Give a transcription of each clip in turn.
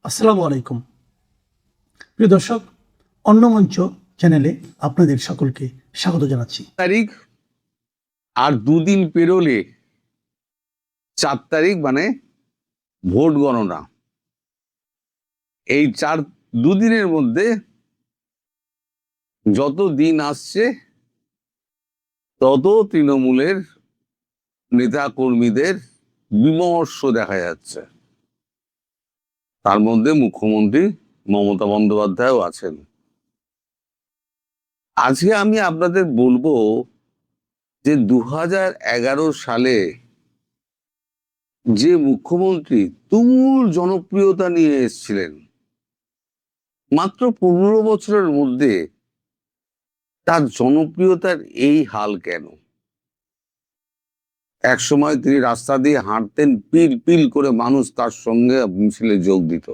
আসসালামু আলাইকুম প্রিয় দর্শক, অন্নমঞ্চ চ্যানেলে আপনাদের সকলকে স্বাগত জানাচ্ছি। তারিখ আর দুদিন পেরোলে 4 তারিখ মানে ভোট গণনা। এই দুদিনের মধ্যে যত দিন আসছে তত তৃণমূলের নেতা কর্মীদের বিমর্ষ দেখা যাচ্ছে। তার মধ্যে মুখ্যমন্ত্রী মমতা বন্দ্যোপাধ্যায়ও আছেন। আজকে আমি আপনাদের বলবো যে 2011 সালে যে মুখ্যমন্ত্রী তুমুল জনপ্রিয়তা নিয়ে এসেছিলেন, মাত্র 15 বছরের মধ্যে তার জনপ্রিয়তার এই হাল কেন? এক সময় তিনি রাস্তা দিয়ে হাঁটতেন, পিল পিল করে মানুষ তার সঙ্গে মিছিলে যোগ দিত।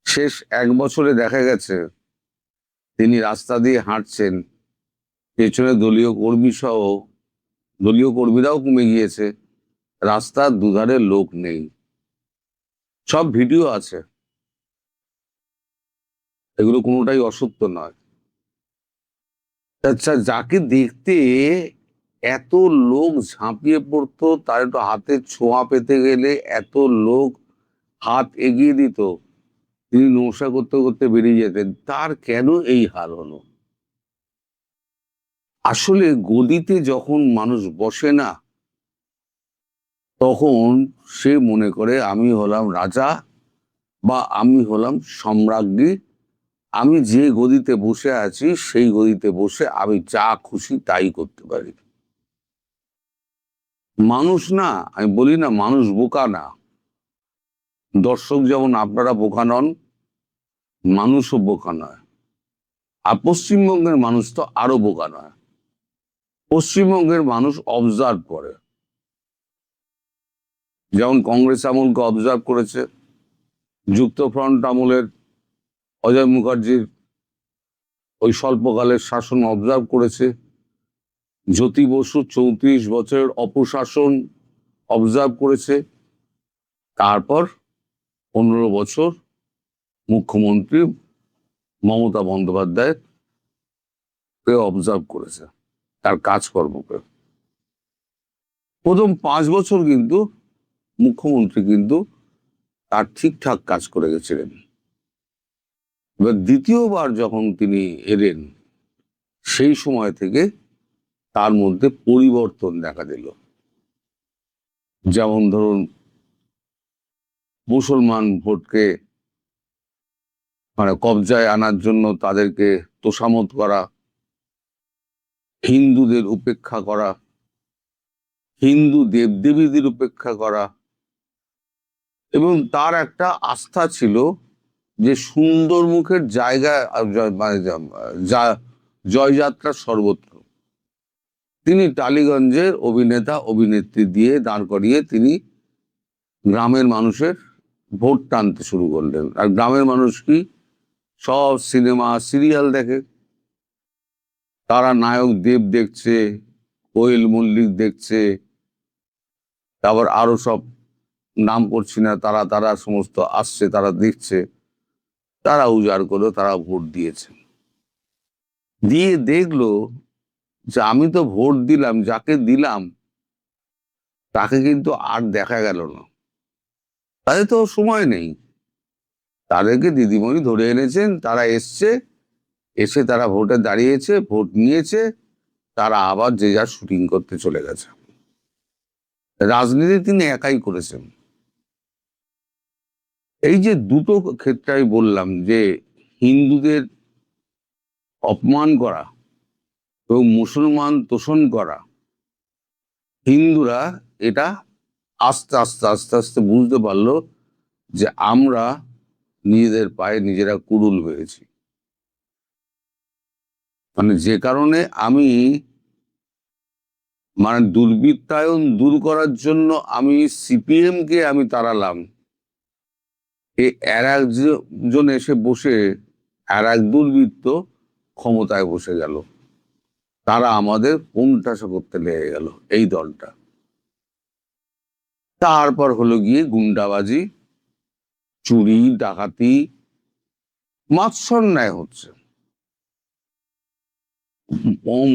শেষ 1 বছরে দেখা গেছে তিনি রাস্তা দিয়ে হাঁটছেন, পেছনে দলীয় কর্মীরাও কমে গিয়েছে, রাস্তার দুধারে লোক নেই। সব ভিডিও আছে, এগুলো কোনোটাই অসত্য নয়। আচ্ছা, যাকে দেখতে এত লোক ঝাঁপিয়ে পড়তো, তার একটু হাতের ছোঁয়া পেতে গেলে এত লোক হাত এগিয়ে দিত, তিনি নমস্কার করতে করতে বেরিয়ে যেতেন, তার কেন এই হাল হলো? আসলে গদিতে যখন মানুষ বসে না, তখন সে মনে করে আমি হলাম রাজা বা আমি হলাম সম্রাজ্ঞী, আমি যে গদিতে বসে আছি সেই গদিতে বসে আমি যা খুশি তাই করতে পারি। মানুষ না, আমি বলি না মানুষ বোকা না, দর্শক যেমন আপনারা বোকা নন, মানুষও বোকা নয়। আর পশ্চিমবঙ্গের মানুষ তো আরো বোকা নয়। পশ্চিমবঙ্গের মানুষ অবজার্ভ করে, যেমন কংগ্রেস আমলকে অবজার্ভ করেছে, যুক্তফ্রন্ট আমলের অজয় মুখার্জির ওই স্বল্পকালের শাসন অবজার্ভ করেছে, জ্যোতি বসু 34 বছরের অপশাসন অবজার্ভ করেছে, তারপর 15 বছর মুখ্যমন্ত্রী মমতা বন্দ্যোপাধ্যায় অবজার্ভ করেছে তার কাজকর্মকে। প্রথম 5 বছর কিন্তু মুখ্যমন্ত্রী কিন্তু তার ঠিকঠাক কাজ করে গেছিলেন। এবার দ্বিতীয়বার যখন তিনি এলেন, সেই সময় থেকে তার মধ্যে পরিবর্তন দেখা দিল। যেমন ধরুন, মুসলমান ভোটকে কবজায় আনার জন্য তাদেরকে তোষামত করা, হিন্দুদের উপেক্ষা করা, হিন্দু দেবদেবীদের উপেক্ষা করা, এবং তার একটা আস্থা ছিল যে সুন্দর মুখের জায়গা জয়যাত্রা সর্বত্র। তিনি টালিগঞ্জের অভিনেতা অভিনেত্রী দিয়ে দাঁড় করিয়ে তিনি গ্রামের মানুষের ভোট টানতে শুরু করলেন। আর গ্রামের মানুষ কি, সব সিনেমা সিরিয়াল দেখে, তারা নায়ক দেব দেখছে, কোয়েল মল্লিক দেখছে, তারপর আরো সব নাম করছি না, তারা তারা সমস্ত আসছে, তারা দেখছে, তারা উজাড় করে তারা ভোট দিয়েছে। দিয়ে দেখলো যে আমি তো ভোট দিলাম, যাকে দিলাম তাকে কিন্তু আর দেখা গেল না। তাদের তো সময় নেই, তাদেরকে দিদিমণি ধরে এনেছেন, তারা এসে তারা ভোটে দাঁড়িয়েছে, ভোট নিয়েছে, তারা আবার যে যার শুটিং করতে চলে গেছে। রাজনীতি তিনি একাই করেছেন। এই যে দুটো ক্ষেত্রে আমি বললাম যে হিন্দুদের অপমান করা এবং মুসলমান তোষণ করা, হিন্দুরা এটা আস্তে আস্তে আস্তে আস্তে বুঝতে পারলো যে আমরা নিজেদের পায়ে নিজেরা কুড়ুল হয়েছি। যে কারণে আমি দুর্বৃত্তায়ন দূর করার জন্য আমি সিপিএম কে আমি তাড়ালাম, এর একজন এসে বসে আর এক দুর্বৃত্ত ক্ষমতায় বসে গেল, তারা আমাদের কোণঠাসা করতে লেগে গেল এই দলটা। তারপর হলো গিয়ে গুন্ডাবাজি, চুরি ডাকাতি মাৎসন্যায় হচ্ছে।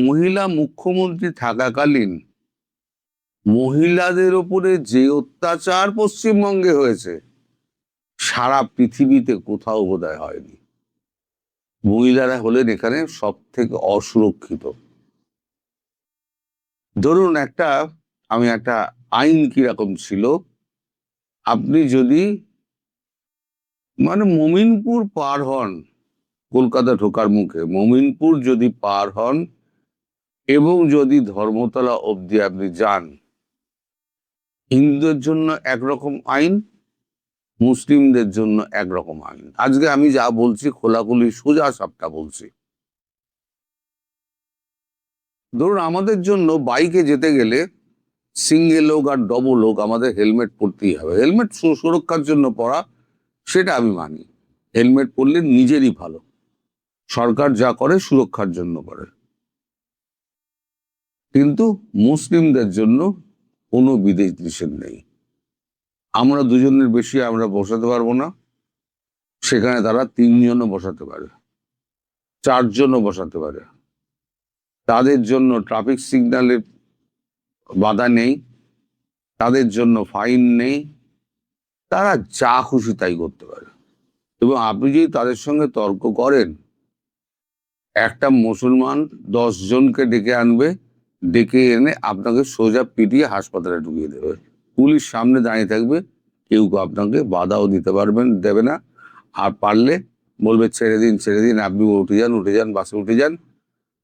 মহিলা মুখ্যমন্ত্রী থাকাকালীন মহিলাদের উপরে যে অত্যাচার পশ্চিমবঙ্গে হয়েছে সারা পৃথিবীতে কোথাও বোধহয় হয়নি। মহিলারা হলেন এখানে সব থেকে অসুরক্ষিত। ধরুন আমি একটা আইন কিরকম ছিল, আপনি যদি মমিনপুর পার হন, কলকাতা ঢোকার মুখে মমিনপুর যদি পার হন এবং যদি ধর্মতলা অবধি আপনি যান, হিন্দুদের জন্য একরকম আইন, মুসলিমদের জন্য একরকম আইন। আজকে আমি যা বলছি খোলাখুলি সোজা সাপটা বলছি। ধরুন আমাদের জন্য বাইকে যেতে গেলে সিঙ্গেল হোক আর ডবল হোক আমাদের হেলমেট পরতেই হবে। হেলমেট সুরক্ষার জন্য পরা, সেটা আমি মানি। হেলমেট পরলে নিজেরই ভালো। সরকার যা করে সুরক্ষার জন্য করে। কিন্তু মুসলিমদের জন্য কোনো বিদেশ নিষেধ নেই। আমরা দুজনের বেশি আমরা বসাতে পারবো না, সেখানে তারা 3 জনও বসাতে পারে, 4 জনও বসাতে পারে। তাদের জন্য ট্রাফিক সিগন্যালের বাধা নেই, তাদের জন্য ফাইন নেই, তারা যা খুশি তাই করতে পারে। এবং আপনি যদি তাদের সঙ্গে তর্ক করেন, একটা মুসলমান 10 জনকে ডেকে আনবে, ডেকে এনে আপনাকে সোজা পিটিয়ে হাসপাতালে ঢুকিয়ে দেবে। পুলিশ সামনে দাঁড়িয়ে থাকবে, কেউ আপনাকে বাধাও দেবে না। আর পারলে বলবে ছেড়ে দিন, আপনি উঠে যান, বাসে উঠে যান।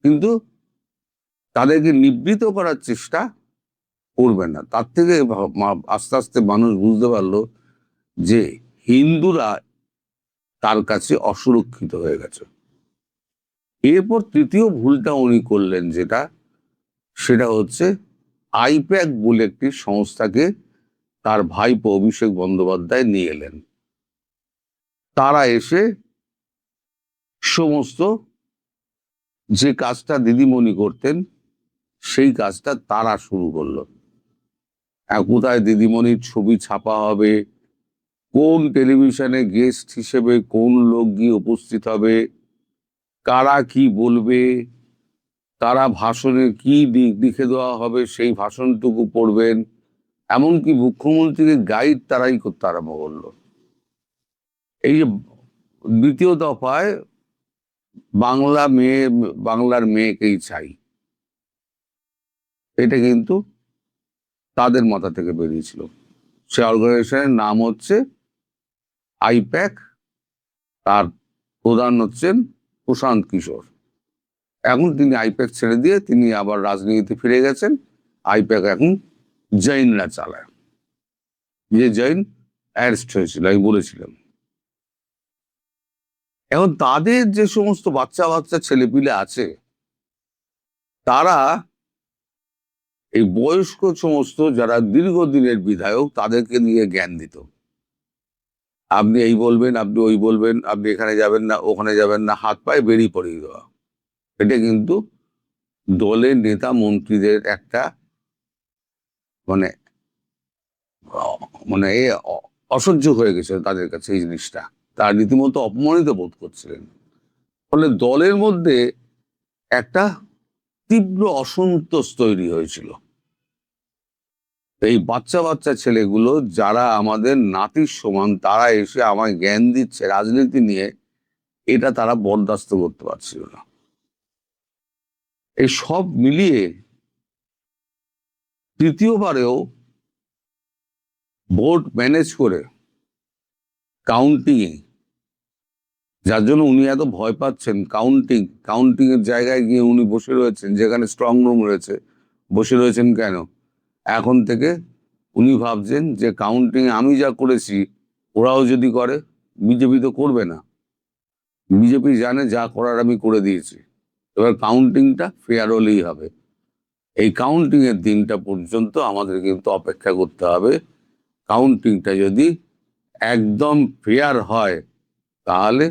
কিন্তু তাদেরকে নিবৃত করার চেষ্টা করবে না। তার থেকে আস্তে আস্তে মানুষ বুঝতে পারলো যে হিন্দুরা তার কাছে অসুরক্ষিত হয়ে গেছে। এরপর তৃতীয় ভুলটা উনি করলেন সেটা হচ্ছে আইপ্যাক বলে একটি সংস্থাকে তার ভাইপো অভিষেক বন্দ্যোপাধ্যায় নিয়ে এলেন। তারা এসে সমস্ত যে কাজটা দিদিমণি করতেন সেই কাজটা তারা শুরু করলো। কোথায় দিদিমণির ছবি ছাপা হবে, কোন টেলিভিশনে গেস্ট হিসেবে কোন লোক গিয়ে উপস্থিত হবে, কারা কি বলবে, তারা ভাষণে কি লিখে দেওয়া হবে সেই ভাষণটুকু পড়বেন, এমনকি মুখ্যমন্ত্রীকে গাইড তারাই করতে আরম্ভ করলো। এই যে দ্বিতীয় দফায় বাংলার মেয়েকেই চাই, এটা কিন্তু তাদের মাথা থেকে বেরিয়েছিল। সে অর্গানাইজেশনের নাম হচ্ছে আইপ্যাক, তার প্রধান হচ্ছেন প্রশান্ত কিশোর। এখন তিনি আইপ্যাক ছেড়ে দিয়ে তিনি আবার রাজনীতিতে ফিরে গেছেন। আইপ্যাক এখন জৈনরা চালায়। যে জৈন অ্যারেস্ট হয়েছিল, আমি বলেছিলাম। এখন তাদের যে সমস্ত বাচ্চা ছেলেপিলে আছে, তারা এই বয়স্ক সমস্ত যারা দীর্ঘদিনের বিধায়ক তাদেরকে নিয়ে জ্ঞান দিত। আপনি এই বলবেন, আপনি ওই বলবেন, আপনি এখানে যাবেন না, ওখানে যাবেন না, হাত পায়ে বেরিয়ে পড়িয়ে দেওয়া। এটা কিন্তু দলের নেতা মন্ত্রীদের একটা মানে মানে এ অসহ্য হয়ে গেছে তাদের কাছে এই জিনিসটা। তার রীতিমতো অপমানিত বোধ করছিলেন। ফলে দলের মধ্যে একটা তীব্র অসন্তোষ তৈরি হয়েছিল। এই বাচ্চা ছেলেগুলো যারা আমাদের নাতির সমান, তারা এসে আমায় জ্ঞান দিচ্ছে রাজনীতি নিয়ে, এটা তারা বরদাস্ত করতে পারছিল না। এই সব মিলিয়ে তৃতীয়বারেও ভোট ম্যানেজ করে কাউন্টিং, যার জন্য উনি এত ভয় পাচ্ছেন, কাউন্টিং এর জায়গায় গিয়ে উনি বসে রয়েছেন, যেখানে স্ট্রং রুম রয়েছে। বসে রয়েছেন কেন? এখন থেকে উনি ভাবছেন যে কাউন্টিং আমি যা করেছি ওরাও যদি করে, বিজেপি তো করবে না। বিজেপি জানে যা করার আমি করে দিয়েছি, এবার কাউন্টিংটা ফেয়ার হলেই হবে। এই কাউন্টিং এর দিনটা পর্যন্ত আমাদের কিন্তু অপেক্ষা করতে হবে। কাউন্টিংটা যদি একদম ফেয়ার হয়, তাহলে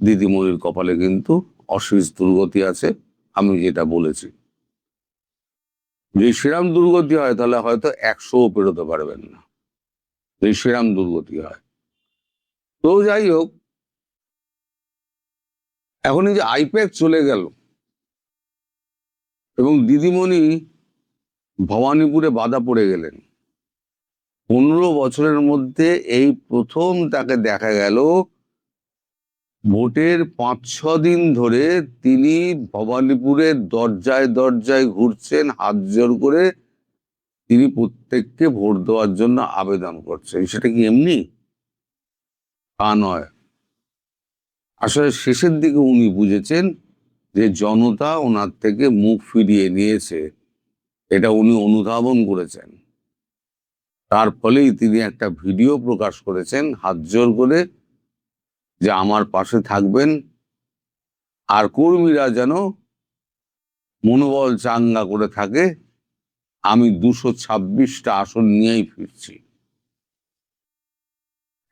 দিদিমণির কপালে কিন্তু অশেষ দুর্গতি আছে। আমি যেটা বলেছি, যদি সেরাম দুর্গতি হয় তাহলে হয়তো 100ও পেরোতে পারবেন না। যদি সেরাম দুর্গতি হয়, তো যাই হোক, এখন এই যে আইপ্যাক চলে গেল এবং দিদিমণি ভবানীপুরে বাধা পড়ে গেলেন, 15 বছরের মধ্যে এই প্রথম তাকে দেখা গেল ভোটের 5-6 দিন ধরে তিনি ভবানীপুরের দরজায় দরজায় ঘুরছেন, হাত জোর করে তিনি প্রত্যেককে ভোট দেওয়ার জন্য আবেদন করছেন। সেটা কি এমনি? তা নয়। আসলে শেষের দিকে উনি বুঝেছেন যে জনতা ওনার থেকে মুখ ফিরিয়ে নিয়েছে, এটা উনি অনুধাবন করেছেন। তার ফলেই তিনি একটা ভিডিও প্রকাশ করেছেন হাত জোর করে, যে আমার পাশে থাকবেন আর কর্মীরা যেন মনোবল চাঙ্গা করে থাকে, আমি 226টা আসন নিয়েই ফিরছি।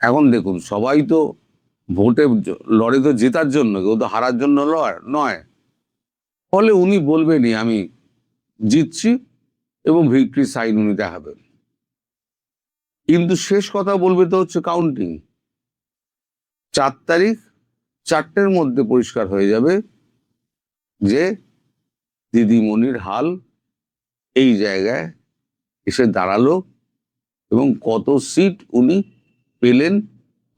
এখন দেখুন, সবাই তো ভোটে লড়ে তো জেতার জন্য, কেউ তো হারার জন্য নয়। ফলে উনি বলবেনই আমি জিতছি এবং ভিক্টরি সাইন উনি দেখাবেন। কিন্তু শেষ কথা বলবে তো হচ্ছে কাউন্টিং। 4 তারিখ 4টের মধ্যে পরিষ্কার হয়ে যাবে যে দিদিমণির হাল এই জায়গায় এসে দাঁড়ালো এবং কত সিট উনি পেলেন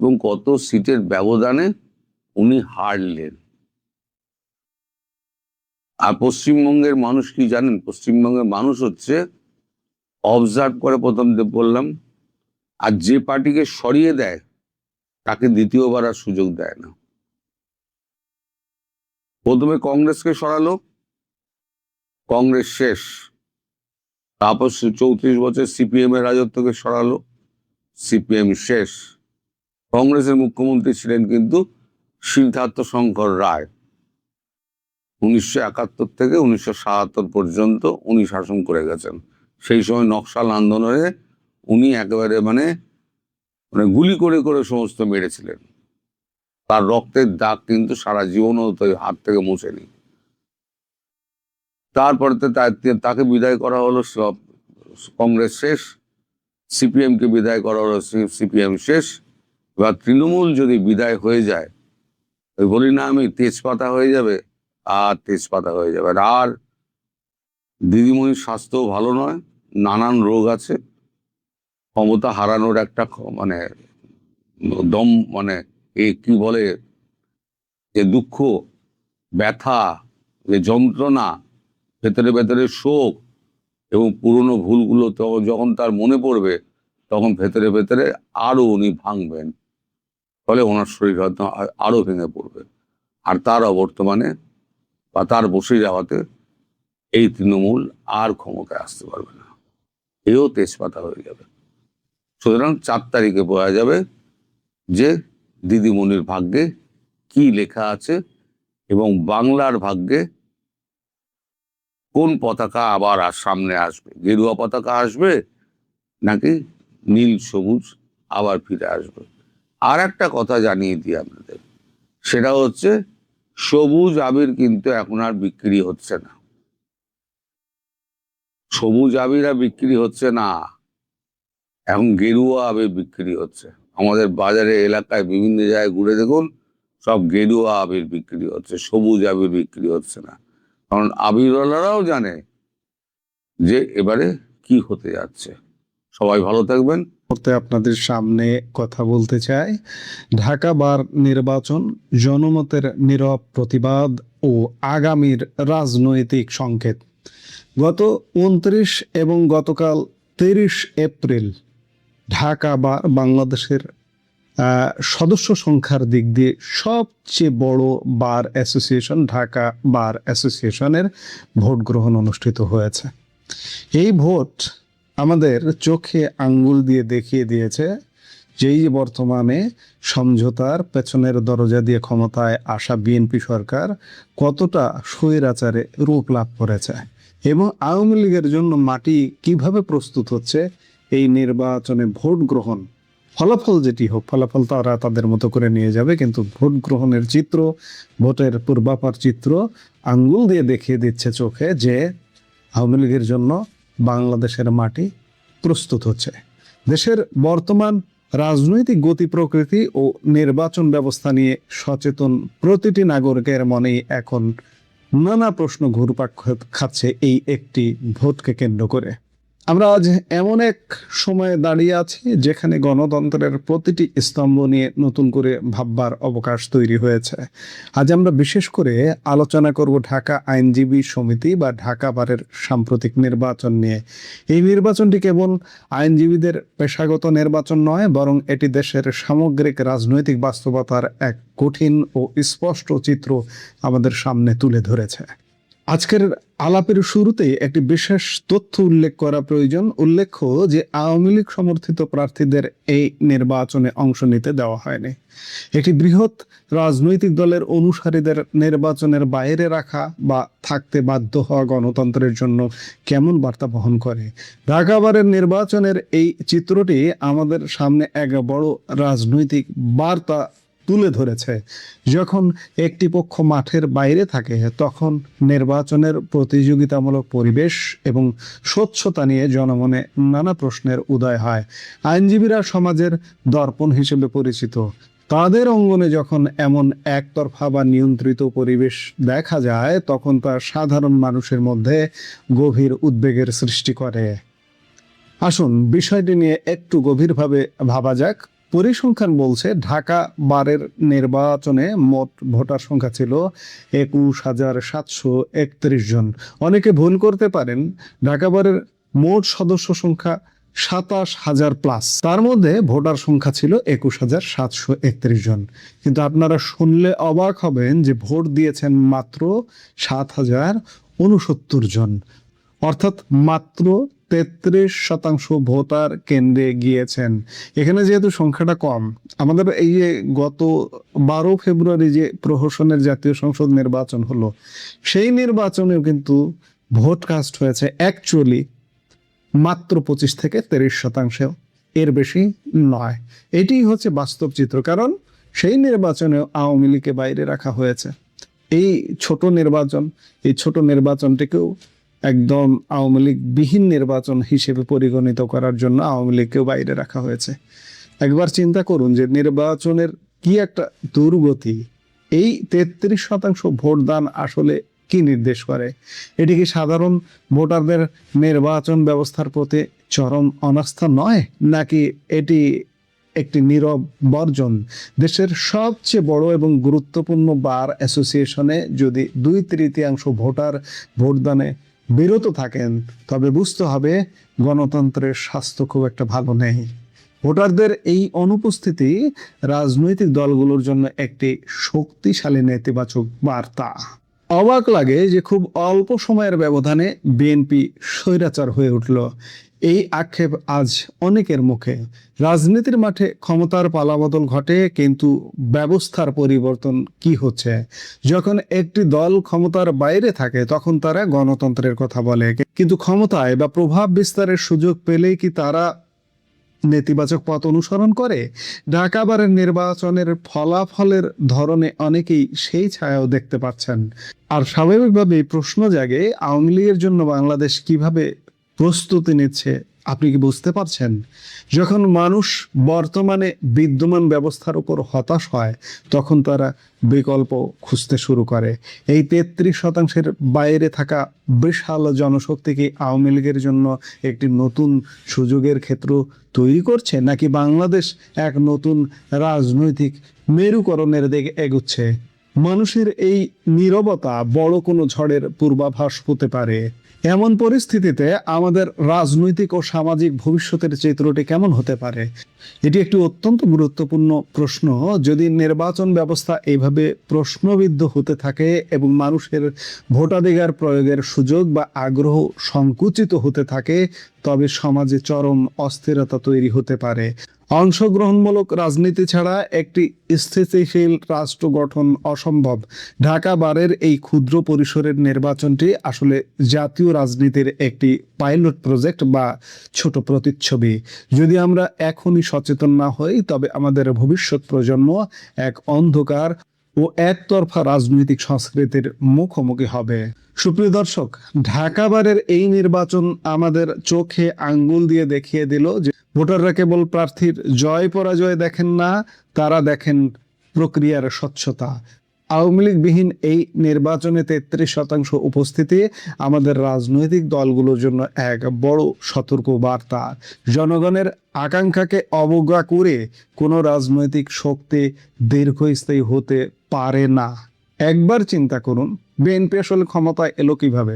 এবং কত সিটের ব্যবধানে উনি হারলেন। আর পশ্চিমবঙ্গের মানুষ কি জানেন? পশ্চিমবঙ্গের মানুষ হচ্ছে অবজার্ভ করে, প্রথম বললাম, আর যে পার্টিকে সরিয়ে দেয় তাকে দ্বিতীয়বার আর সুযোগ দেয় না। প্রথমে কংগ্রেসকে সরালো, কংগ্রেস শেষ। তারপর 34 বছর সিপিএম এর রাজত্বকে সরালো, সিপিএম শেষ। কংগ্রেসের মুখ্যমন্ত্রী ছিলেন কিন্তু সিদ্ধার্থ শঙ্কর রায়। 1971 থেকে 1977 পর্যন্ত উনি শাসন করে গেছেন। সেই সময় নকশাল আন্দোলনে উনি একেবারে মানে গুলি করে করে সমস্ত মেরেছিলেন। তার রক্তের দাগ কিন্তু সারা জীবনও হাত থেকে মুছেনি। তারপরে তাকে বিদায় করা হলো, কংগ্রেস শেষ। সিপিএম কে বিদায় করা হলো, সিপিএম শেষ। এবার তৃণমূল যদি বিদায় হয়ে যায়, ওই বলি না আমি, তেজপাতা হয়ে যাবে, আর তেজপাতা হয়ে যাবে। আর দিদিমণির স্বাস্থ্যও ভালো নয়, নানান রোগ আছে, ক্ষমতা হারানোর একটা মানে দম, মানে কি বলে, যে দুঃখ, ব্যথা, যে যন্ত্রণা, ভেতরে ভেতরে শোক এবং পুরনো ভুলগুলো যখন তার মনে পড়বে, তখন ভেতরে ভেতরে আরো উনি ভাঙবেন। ফলে ওনার শরীর হয়তো আরো ভেঙে পড়বে। আর তার অবর্তমানে বা তার বসে যাওয়াতে এই তৃণমূল আর ক্ষমতায় আসতে পারবে না, এও তেজপাতা হয়ে যাবে। সুতরাং 4 তারিখে বোঝা যাবে যে দিদিমণির ভাগ্যে কি লেখা আছে এবং বাংলার ভাগ্যে কোন পতাকা আবার সামনে আসবে। গেরুয়া পতাকা আসবে নাকি নীল সবুজ আবার ফিরে আসবে। আর একটা কথা জানিয়ে দিই আপনাদের, সেটা হচ্ছে সবুজ আবির কিন্তু এখন আর বিক্রি হচ্ছে না। সবুজ আবির আর বিক্রি হচ্ছে না, এখন গেরুয়া আবির বিক্রি হচ্ছে। আমাদের বাজারে এলাকায় বিভিন্ন জায়গায় ঘুরে দেখুন, সব গেরুয়া আবির বিক্রি হচ্ছে, সবুজ আবির বিক্রি হচ্ছে না। কারণ আবিরওয়ালারাও জানে যে এবারে কি হতে যাচ্ছে। সবাই ভালো থাকবেন। আপনাদের সামনে কথা বলতে চাই, ঢাকা বার নির্বাচন, জনমতের নীরব প্রতিবাদ ও আগামীর রাজনৈতিক সংকেত। গত 29 এবং গতকাল 30 এপ্রিল ঢাকা বার বাংলাদেশের সদস্য সংখ্যার দিক দিয়ে সবচেয়ে বড় বার অ্যাসোসিয়েশন, ঢাকা বার অ্যাসোসিয়েশনের ভোট গ্রহণ অনুষ্ঠিত হয়েছে। এই ভোট আমাদের চোখে আঙ্গুল দিয়ে দেখিয়ে দিয়েছে যেই বর্তমানে সমঝোতার পেছনের দরজা দিয়ে ক্ষমতায় আসা বিএনপি সরকার কতটা স্বৈরাচারে রূপ লাভ করেছে এবং আওয়ামী লীগের জন্য মাটি কিভাবে প্রস্তুত হচ্ছে এই নির্বাচনে ভোট গ্রহণ। ফলাফল যেটি হোক, ফলাফল তারা তাদের মতো করে নিয়ে যাবে, কিন্তু ভোট গ্রহণের চিত্র, ভোটের পূর্বাপার চিত্র আঙ্গুল দিয়ে দেখিয়ে দিচ্ছে চোখে যে আওয়ামী লীগের জন্য বাংলাদেশের মাটি প্রস্তুত হচ্ছে। দেশের বর্তমান রাজনৈতিক গতি প্রকৃতি ও নির্বাচন ব্যবস্থা নিয়ে সচেতন প্রতিটি নাগরিকের মনেই এখন নানা প্রশ্ন ঘুরপাক খাচ্ছে এই একটি ভোটকে কেন্দ্র করে। আমরা আজ এমন এক সময়ে দাঁড়িয়ে আছি যেখানে গণতন্ত্রের প্রতিটি স্তম্ভ নিয়ে নতুন করে ভাববার অবকাশ তৈরি হয়েছে। আজ আমরা বিশেষ করে আলোচনা করব ঢাকা আইনজীবী সমিতি বা ঢাকা বারের সাম্প্রতিক নির্বাচন নিয়ে। এই নির্বাচনটি কেবল আইনজীবীদের পেশাগত নির্বাচন নয়, বরং এটি দেশের সামগ্রিক রাজনৈতিক বাস্তবতার এক কঠিন ও স্পষ্ট চিত্র আমাদের সামনে তুলে ধরেছে। আজকের আলাপের শুরুতেই একটি বিশেষ তথ্য উল্লেখ করা প্রয়োজন। উল্লেখ্য যে আওয়ামী লীগ সমর্থিত প্রার্থীদের এই নির্বাচনে অংশ নিতে দেওয়া হয়নি। একটি বৃহৎ রাজনৈতিক দলের অনুসারীদের নির্বাচনের বাইরে রাখা বা থাকতে বাধ্য হওয়া গণতন্ত্রের জন্য কেমন বার্তা বহন করে? ঢাকা বারের নির্বাচনের এই চিত্রটি আমাদের সামনে এক বড় রাজনৈতিক বার্তা তুলে ধরেছে। যখন একটি পক্ষ মাঠের বাইরে থাকে, তখন নির্বাচনের প্রতিযোগিতামূলক পরিবেশ এবং স্বচ্ছতা নিয়ে জনমনে নানা প্রশ্নের উদয় হয়। আইনজীবীরা সমাজের দর্পণ হিসেবে পরিচিত। তাদের অঙ্গনে যখন এমন একতরফা বা নিয়ন্ত্রিত পরিবেশ দেখা যায়, তখন তা সাধারণ মানুষের মধ্যে গভীর উদ্বেগের সৃষ্টি করে। আসুন বিষয়টি নিয়ে একটু গভীরভাবে ভাবা যাক। পরিসংখ্যান বলছে ঢাকা বারের নির্বাচনে মোট ভোটার সংখ্যা ছিল 21,731 জন। অনেকে ভুল করতে পারেন, ঢাকা বারের মোট সদস্য সংখ্যা 27,000 প্লাস, তার মধ্যে ভোটার সংখ্যা ছিল 21,731 জন। কিন্তু আপনারা শুনলে অবাক হবেন যে ভোট দিয়েছেন মাত্র 7,069 জন, অর্থাৎ মাত্র 33% ভোটার কেন্দ্রে গিয়েছেন। এখানে যেহেতু সংখ্যাটা কম, আমাদের এই যে গত 12 ফেব্রুয়ারি যে প্রহসনের জাতীয় সংসদ নির্বাচন হলো, সেই নির্বাচনেও কিন্তু ভোট কাস্ট হয়েছে অ্যাকচুয়ালি মাত্র 25 থেকে 30%, এর বেশি নয়। এটি হচ্ছে বাস্তব চিত্র, কারণ সেই নির্বাচনেও আওয়ামী লীগকে বাইরে রাখা হয়েছে। এই ছোট নির্বাচনটিকেও একদম আওয়ামী লীগ বিহীন নির্বাচন হিসেবে পরিগণিত করার জন্য আওয়ামী লীগকেও বাইরে রাখা হয়েছে। একবার চিন্তা করুন যে নির্বাচনের কি একটা দুর্গতি। এই 33% ভোটদান আসলে কি নির্দেশ করে? এটি কি সাধারণ ভোটারদের নির্বাচন ব্যবস্থার প্রতি চরম অনাস্থা নয়, নাকি এটি একটি নীরব বর্জন? দেশের সবচেয়ে বড় এবং গুরুত্বপূর্ণ বার অ্যাসোসিয়েশনে যদি 2/3 ভোটার ভোটদানে বিরত থাকেন, তবে বুঝতে হবে গণতন্ত্রের স্বাস্থ্য খুব একটা ভালো নেই। ভোটারদের এই অনুপস্থিতি রাজনৈতিক দলগুলোর জন্য একটি শক্তিশালী নেতিবাচক বার্তা। অবাক লাগে যে খুব অল্প সময়ের ব্যবধানে বিএনপি স্বৈরাচার হয়ে উঠল। এই আক্ষেপ আজ অনেকের মুখে। রাজনীতির মাঠে ক্ষমতার পালাবদল ঘটে, কিন্তু ব্যবস্থার পরিবর্তন কি হচ্ছে? যখন একটি দল ক্ষমতার বাইরে থাকে, তখন তারা গণতন্ত্রের কথা বলে, কিন্তু ক্ষমতায় বা প্রভাব বিস্তারের সুযোগ পেলেই কি তারা নেতিবাচক পথ অনুসরণ করে? ঢাকা বারের নির্বাচনের ফলাফলের ধরনে অনেকেই সেই ছায়াও দেখতে পাচ্ছেন। আর স্বাভাবিকভাবেই প্রশ্ন জাগে, আওয়ামী লীগের জন্য বাংলাদেশ কিভাবে প্রস্তুতি নিচ্ছে? আপনি কি বুঝতে পারছেন? যখন মানুষ বর্তমানে বিদ্যমান ব্যবস্থার উপর হতাশ হয়, তখন তারা বিকল্প খুঁজতে শুরু করে। এই 33% বাইরে থাকা বিশাল জনশক্তি কি আওয়ামী লীগের জন্য একটি নতুন সুযোগের ক্ষেত্র তৈরি করছে, নাকি বাংলাদেশ এক নতুন রাজনৈতিক মেরুকরণের দিকে এগুচ্ছে? মানুষের এই নীরবতা বড় কোনো ঝড়ের পূর্বাভাস হতে পারে। এমন পরিস্থিতিতে আমাদের রাজনৈতিক ও সামাজিক ভবিষ্যতের চিত্রটি কেমন হতে পারে? এটি একটি অত্যন্ত গুরুত্বপূর্ণ প্রশ্ন। যদি নির্বাচন ব্যবস্থা এইভাবে প্রশ্নবিদ্ধ হতে থাকে এবং মানুষের ভোটাধিকার প্রয়োগের সুযোগ বা আগ্রহ সংকুচিত হতে থাকে, তবে সমাজে চরম অস্থিরতা তৈরি হতে পারে। অংশগ্রহণমূলক রাজনীতি ছাড়া একটি স্থিতিশীল রাষ্ট্র গঠন অসম্ভব। ঢাকা বারের এই ক্ষুদ্র পরিসরের নির্বাচনটি আসলে জাতীয় রাজনীতির একটি পাইলট প্রজেক্ট বা ছোট প্রতিচ্ছবি। যদি আমরা এখনই সচেতন না হই, তবে আমাদের ভবিষ্যৎ প্রজন্ম এক অন্ধকার ও একতরফা রাজনৈতিক সংস্কৃতির মুখোমুখি হবে। সুপ্রিয় দর্শক, ঢাকা বারের এই নির্বাচন আমাদের চোখে আঙ্গুল দিয়ে দেখিয়ে দিল যে ভোটাররা কেবল প্রার্থীর জয় পরাজয় দেখেন না, তারা দেখেন প্রক্রিয়ার স্বচ্ছতা। আওয়ামী লীগবিহীন এই নির্বাচনে 33% উপস্থিতি আমাদের রাজনৈতিক দলগুলোর জন্য এক বড় সতর্ক বার্তা। জনগণের আকাঙ্ক্ষাকে অবজ্ঞা করে কোনো রাজনৈতিক শক্তি দীর্ঘস্থায়ী হতে পারে না। একবার চিন্তা করুন, বিএনপি আসলে ক্ষমতায় এলো কিভাবে,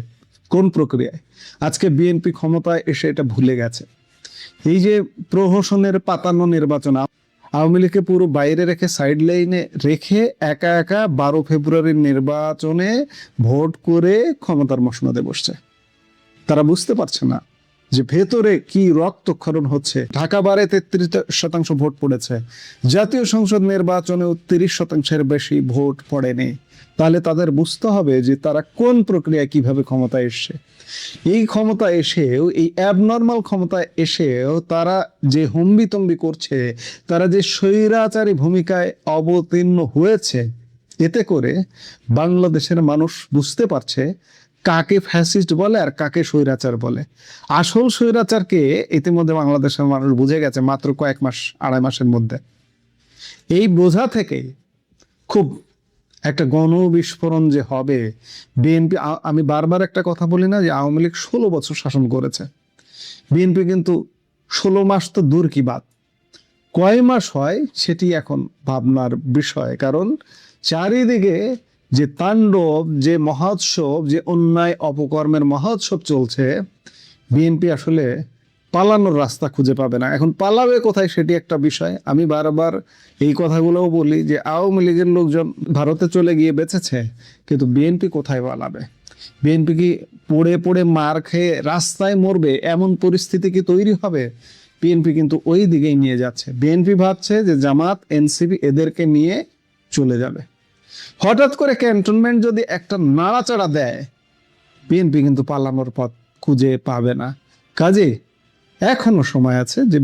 কোন প্রক্রিয়ায়? আজকে বিএনপি ক্ষমতায় এসে এটা ভুলে গেছে। এই যে প্রহসনের পাতানো নির্বাচন, আওয়ামী লীগকে পুরো বাইরে রেখে সাইড লাইনে রেখে একা একা 12 ফেব্রুয়ারির নির্বাচনে ভোট করে ক্ষমতার মসনদে বসছে। তারা বুঝতে পারছে না যে ভেতরে কি রক্তক্ষরণ হচ্ছে। ঢাকা বারে 33% ভোট পড়েছে, জাতীয় সংসদ নির্বাচনেও 30%-এর বেশি ভোট পড়েনি। তাহলে তাদের বুঝতে হবে যে তারা কোন প্রক্রিয়ায় কিভাবে ক্ষমতায় এসছে। এই ক্ষমতা এসেও, এই অ্যাবনর্মাল ক্ষমতায় এসেও তারা যে হম্বিতম্বি করছে, তারা যে স্বৈরাচারী ভূমিকায় অবতীর্ণ হয়েছে, এতে করে বাংলাদেশের মানুষ বুঝতে পারছে কাকে ফ্যাসিস্ট বলে আর কাকে স্বৈরাচার বলে। আসল স্বৈরাচারকে ইতিমধ্যে বাংলাদেশের মানুষ বুঝে গেছে মাত্র কয়েক মাস, আড়াই মাসের মধ্যে। এই বোঝা থেকে খুব একটা গণবিস্ফোরণ যে হবে। বিএনপি, আমি বারবার একটা কথা বলি না যে আওয়ামী লীগ 16 বছর শাসন করেছে, বিএনপি কিন্তু 16 মাস তো দূর কি বাদ, কয় মাস হয় সেটি এখন ভাবনার বিষয়। কারণ চারিদিকে যে তাণ্ডব, যে মহোৎসব, যে অন্যায় অপকর্মের মহোৎসব চলছে, বিএনপি আসলে পালানোর রাস্তা খুঁজে পাবে না। এখন পালাবে কোথায় সেটি একটা বিষয়। আমি বারবার এই কথাগুলোও বলি যে আওয়ামী লীগের লোকজন ভারতে চলে গিয়ে বেঁচেছে, কিন্তু বিএনপি কোথায় পালাবে? বিএনপি কি পড়ে পড়ে মার খেয়ে রাস্তায় মরবে এমন পরিস্থিতি কি তৈরি হবে? বিএনপি কিন্তু ওই দিকেই নিয়ে যাচ্ছে। বিএনপি ভাবছে যে জামাত, এনসিপি এদেরকে নিয়ে চলে যাবে। হঠাৎ করে ক্যান্টনমেন্ট যদি একটা নাড়াচাড়া দেয়, বিএনপি কিন্তু পালানোর পথ খুঁজে পাবে না। কাজে এখনো সময় আছে যে